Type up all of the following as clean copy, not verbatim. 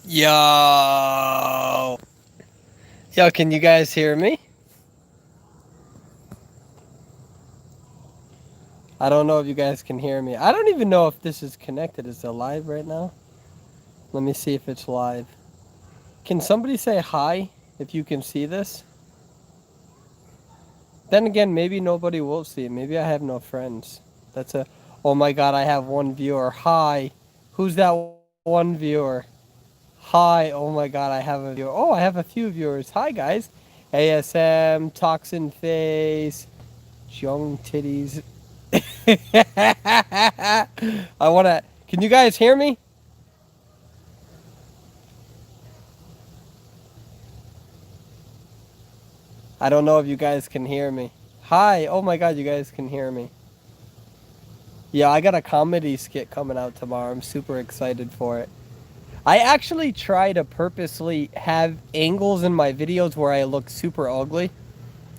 Yo! Yo, can you guys hear me? I don't know if you guys can hear me. I don't even know if this is connected. Is it live right now? Let me see if it's live. Can somebody say hi if you can see this? Then again, maybe nobody will see it. Maybe I have no friends. That's a... Oh my god, I have one viewer. Hi. Who's that one viewer? Hi. Oh my god, I have a viewer. Oh, I have a few viewers. Hi, guys. ASM, Toxin Face, Young Titties. I want to... Can you guys hear me? I don't know if you guys can hear me. Hi. Oh my god, you guys can hear me. Yeah, I got a comedy skit coming out tomorrow. I'm super excited for it. I actually try to purposely have angles in my videos where I look super ugly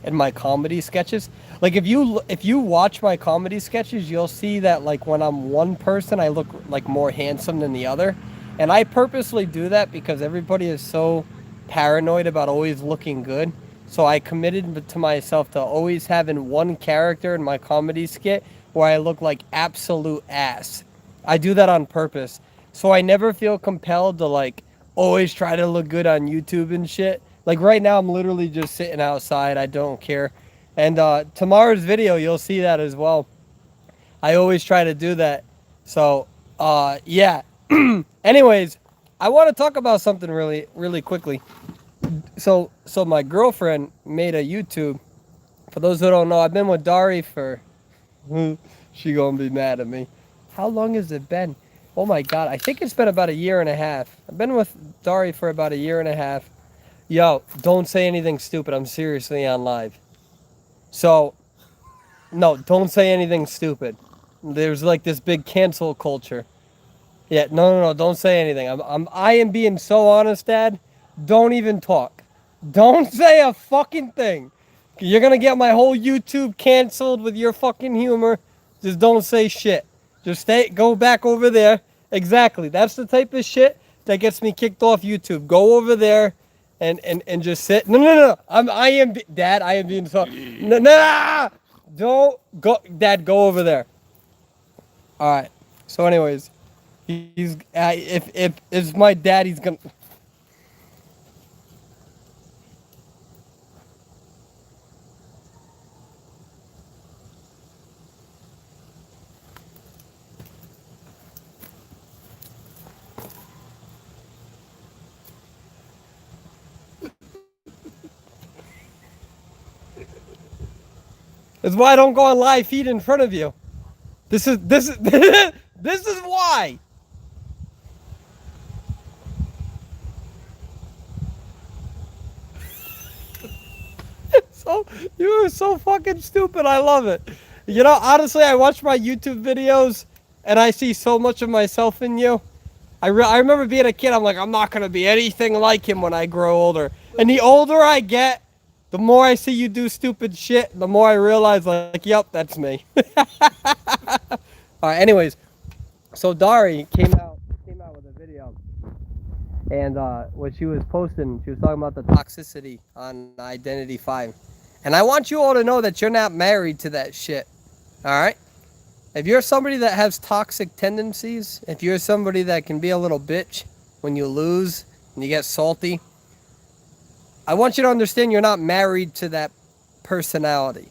in my comedy sketches. Like if you watch my comedy sketches, you'll see that like when I'm one person, I look like more handsome than the other. And I purposely do that because everybody is so paranoid about always looking good. So I committed to myself to always having one character in my comedy skit where I look like absolute ass. I do that on purpose. So I never feel compelled to like always try to look good on YouTube and shit. Like right now I'm literally just sitting outside. I don't care. And tomorrow's video you'll see that as well. I always try to do that. So yeah. Anyways, I want to talk about something really quickly. So my girlfriend made a YouTube. For those who don't know, I've been with Dari for she gonna be mad at me. How long has it been? Oh my god, I think it's been about a year and a half. I've been with Dari for about a year and a half. Yo, don't say anything stupid. I'm seriously on live. So, no, don't say anything stupid. There's like this big cancel culture. Yeah, no, don't say anything. I am being so honest, Dad. Don't even talk. Don't say a fucking thing. You're gonna get my whole YouTube canceled with your fucking humor. Just don't say shit. Just go back over there. Exactly. That's the type of shit that gets me kicked off YouTube. Go over there and just sit. No. Dad, I am being so, no. Don't go, Dad, go over there. All right. So anyways, he's if it's my dad, he's gonna. That's why I don't go on live feed in front of you. This is this is why. So you are so fucking stupid. I love it. You know, honestly, I watch my YouTube videos and I see so much of myself in you. I remember being a kid. I'm like, I'm not gonna be anything like him when I grow older. And the older I get, the more I see you do stupid shit, the more I realize, like, yep, that's me. All right. Anyways, so Dari came out with a video, and what she was posting, she was talking about the toxicity on Identity 5. And I want you all to know that you're not married to that shit. All right? If you're somebody that has toxic tendencies, if you're somebody that can be a little bitch when you lose and you get salty, I want you to understand you're not married to that personality.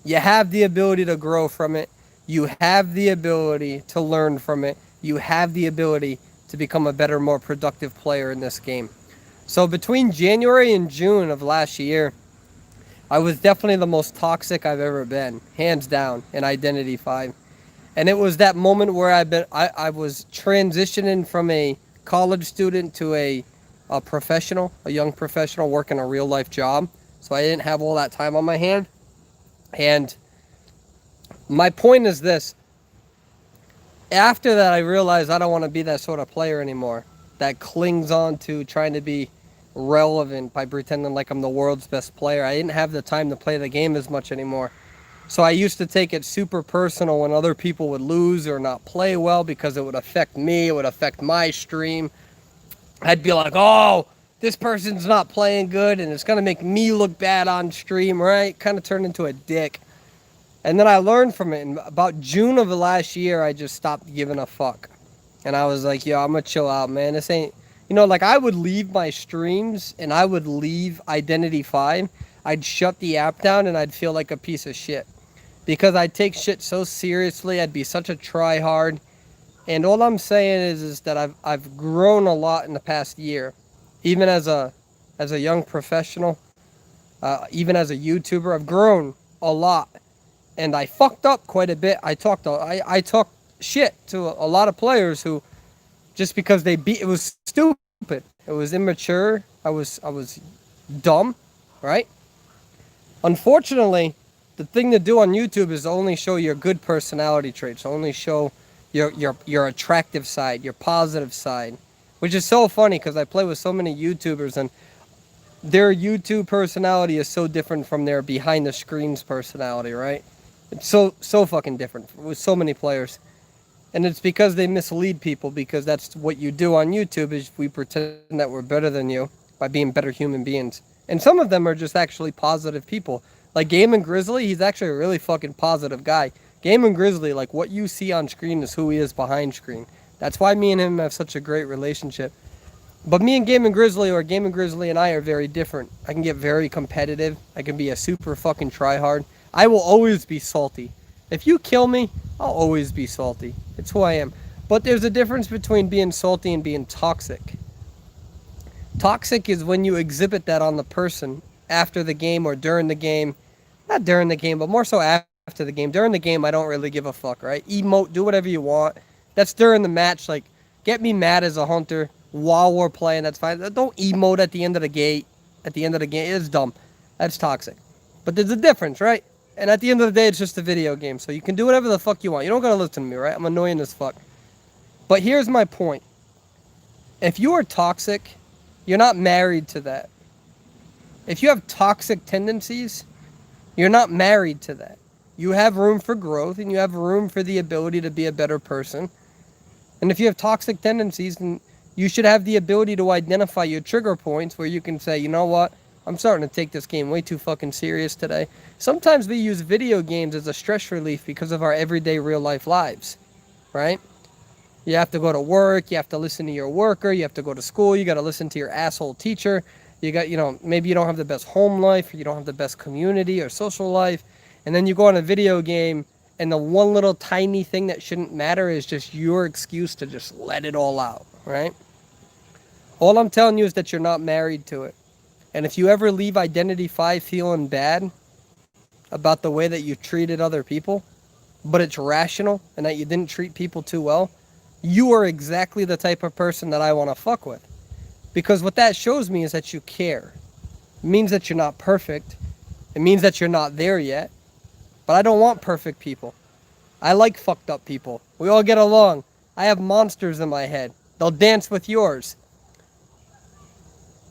You have the ability to grow from it. You have the ability to learn from it. You have the ability to become a better, more productive player in this game. So between January and June of last year, I was definitely the most toxic I've ever been, hands down, in Identity 5. And it was that moment where I was transitioning from a college student to a professional, a young professional working a real life job. So I didn't have all that time on my hand. And my point is this. After that, I realized I don't want to be that sort of player anymore that clings on to trying to be relevant by pretending like I'm the world's best player. I didn't have the time to play the game as much anymore. So I used to take it super personal when other people would lose or not play well because it would affect me, it would affect my stream. I'd be like, oh, this person's not playing good and it's going to make me look bad on stream, right? Kind of turned into a dick. And then I learned from it. In about June of the last year, I just stopped giving a fuck. And I was like, yo, I'm going to chill out, man. This ain't, like I would leave my streams and I would leave Identity 5. I'd shut the app down and I'd feel like a piece of shit. Because I'd take shit so seriously. I'd be such a tryhard. And all I'm saying is that I've grown a lot in the past year. Even as a young professional, even as a YouTuber, I've grown a lot. And I fucked up quite a bit. I talked shit to a lot of players who, just because it was stupid. It was immature. I was dumb, right? Unfortunately, the thing to do on YouTube is only show your good personality traits. Only show your attractive side, your positive side, which is so funny because I play with so many YouTubers and their YouTube personality is so different from their behind the screens personality, right? It's so fucking different with so many players. And it's because they mislead people, because that's what you do on YouTube is we pretend that we're better than you by being better human beings. And some of them are just actually positive people. Like Game and Grizzly, he's actually a really fucking positive guy. Game and Grizzly, like what you see on screen is who he is behind screen. That's why me and him have such a great relationship. But me and Game and Grizzly, or Game and Grizzly and I, are very different. I can get very competitive. I can be a super fucking tryhard. I will always be salty. If you kill me, I'll always be salty. It's who I am. But there's a difference between being salty and being toxic. Toxic is when you exhibit that on the person after the game or during the game. Not during the game, but more so after the game. During the game, I don't really give a fuck, right? Emote, do whatever you want. That's during the match. Like, get me mad as a hunter while we're playing. That's fine. Don't emote at the end of the gate. At the end of the game, it's dumb. That's toxic. But there's a difference, right? And at the end of the day, it's just a video game. So you can do whatever the fuck you want. You don't gotta listen to me, right? I'm annoying as fuck. But here's my point. If you are toxic, you're not married to that. If you have toxic tendencies, you're not married to that. You have room for growth and you have room for the ability to be a better person. And if you have toxic tendencies, then you should have the ability to identify your trigger points where you can say, you know what? I'm starting to take this game way too fucking serious today. Sometimes we use video games as a stress relief because of our everyday real life lives, right? You have to go to work, you have to listen to your worker, you have to go to school, you got to listen to your asshole teacher. You got, maybe you don't have the best home life, or you don't have the best community or social life. And then you go on a video game and the one little tiny thing that shouldn't matter is just your excuse to just let it all out, right? All I'm telling you is that you're not married to it. And if you ever leave Identity 5 feeling bad about the way that you treated other people, but it's rational and that you didn't treat people too well, you are exactly the type of person that I want to fuck with. Because what that shows me is that you care. It means that you're not perfect. It means that you're not there yet. But I don't want perfect people. I like fucked up people. We all get along. I have monsters in my head. They'll dance with yours.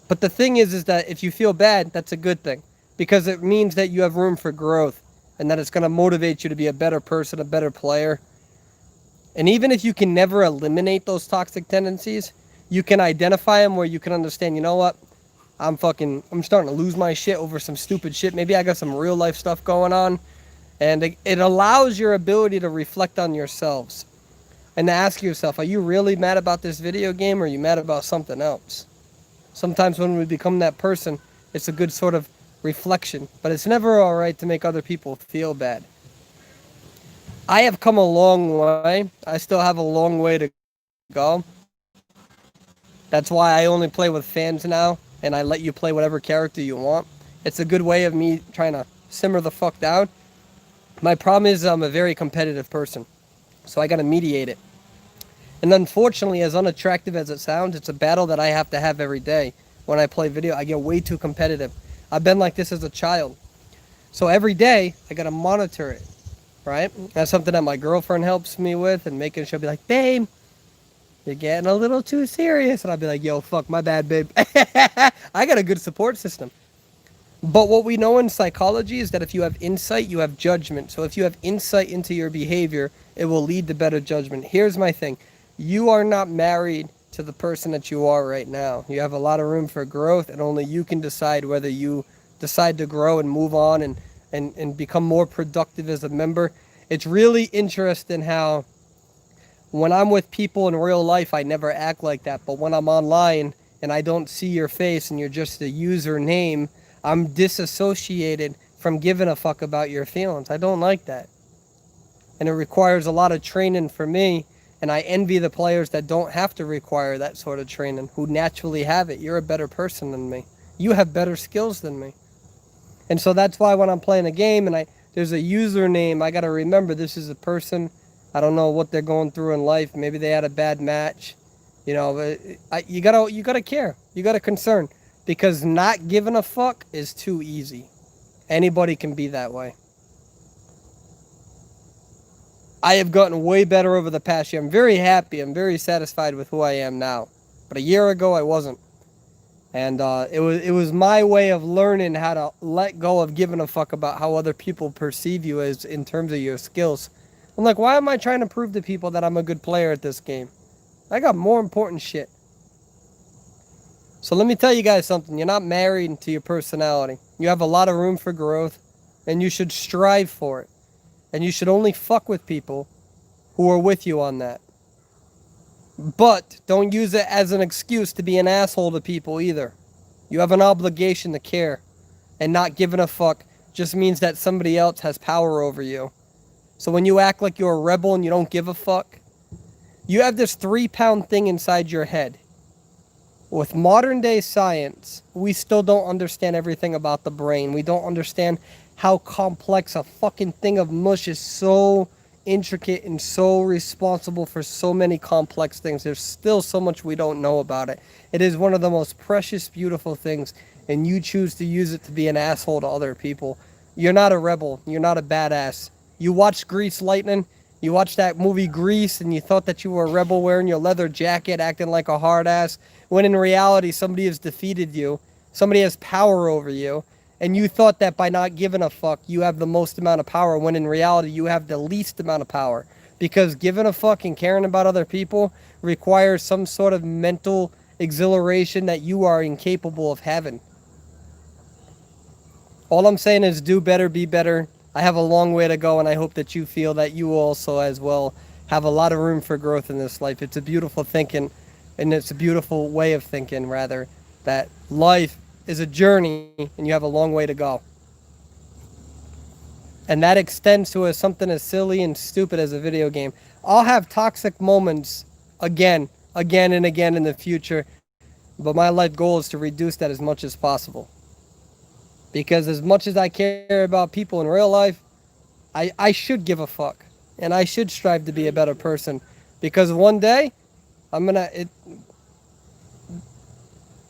But the thing is that if you feel bad, that's a good thing. Because it means that you have room for growth. And that it's going to motivate you to be a better person, a better player. And even if you can never eliminate those toxic tendencies, you can identify them where you can understand, you know what? I'm starting to lose my shit over some stupid shit. Maybe I got some real life stuff going on. And it allows your ability to reflect on yourselves. And to ask yourself, are you really mad about this video game or are you mad about something else? Sometimes when we become that person, it's a good sort of reflection. But it's never all right to make other people feel bad. I have come a long way. I still have a long way to go. That's why I only play with fans now, and I let you play whatever character you want. It's a good way of me trying to simmer the fuck down. My problem is I'm a very competitive person, so I gotta mediate it. And unfortunately, as unattractive as it sounds, it's a battle that I have to have every day. When I play video, I get way too competitive. I've been like this as a child. So every day, I gotta monitor it, right? That's something that my girlfriend helps me with, and making sure, be like, babe, you're getting a little too serious. And I'll be like, yo, fuck, my bad, babe. I got a good support system. But what we know in psychology is that if you have insight, you have judgment. So if you have insight into your behavior, it will lead to better judgment. Here's my thing. You are not married to the person that you are right now. You have a lot of room for growth, and only you can decide whether you decide to grow and move on and become more productive as a member. It's really interesting how when I'm with people in real life, I never act like that. But when I'm online and I don't see your face and you're just a username, I'm disassociated from giving a fuck about your feelings. I don't like that. And it requires a lot of training for me. And I envy the players that don't have to require that sort of training, who naturally have it. You're a better person than me. You have better skills than me. And so that's why when I'm playing a game and there's a username, I got to remember this is a person. I don't know what they're going through in life. Maybe they had a bad match. You know, you gotta care. You gotta concern, because not giving a fuck is too easy. Anybody can be that way. I have gotten way better over the past year. I'm very happy. I'm very satisfied with who I am now. But a year ago, I wasn't. And it was my way of learning how to let go of giving a fuck about how other people perceive you as in terms of your skills. I'm like, why am I trying to prove to people that I'm a good player at this game? I got more important shit. So let me tell you guys something. You're not married to your personality. You have a lot of room for growth, and you should strive for it. And you should only fuck with people who are with you on that. But don't use it as an excuse to be an asshole to people either. You have an obligation to care. And not giving a fuck just means that somebody else has power over you. So when you act like you're a rebel and you don't give a fuck, you have this 3-pound thing inside your head. With modern day science, we still don't understand everything about the brain. We don't understand how complex a fucking thing of mush is, so intricate and so responsible for so many complex things. There's still so much we don't know about it. It is one of the most precious, beautiful things, and you choose to use it to be an asshole to other people. You're not a rebel. You're not a badass. You watched Grease Lightning. You watched that movie Grease, and you thought that you were a rebel wearing your leather jacket, acting like a hard ass, when in reality somebody has defeated you. Somebody has power over you. And you thought that by not giving a fuck, you have the most amount of power, when in reality you have the least amount of power. Because giving a fuck and caring about other people requires some sort of mental exhilaration that you are incapable of having. All I'm saying is do better, be better. I have a long way to go, and I hope that you feel that you also as well have a lot of room for growth in this life. It's a beautiful thinking, and it's a beautiful way of thinking, rather, that life is a journey and you have a long way to go. And that extends to something as silly and stupid as a video game. I'll have toxic moments again and again in the future, but my life goal is to reduce that as much as possible. Because as much as I care about people in real life, I should give a fuck. And I should strive to be a better person. Because one day,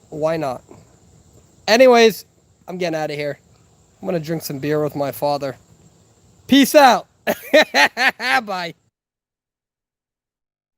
why not? Anyways, I'm getting out of here. I'm going to drink some beer with my father. Peace out. Bye.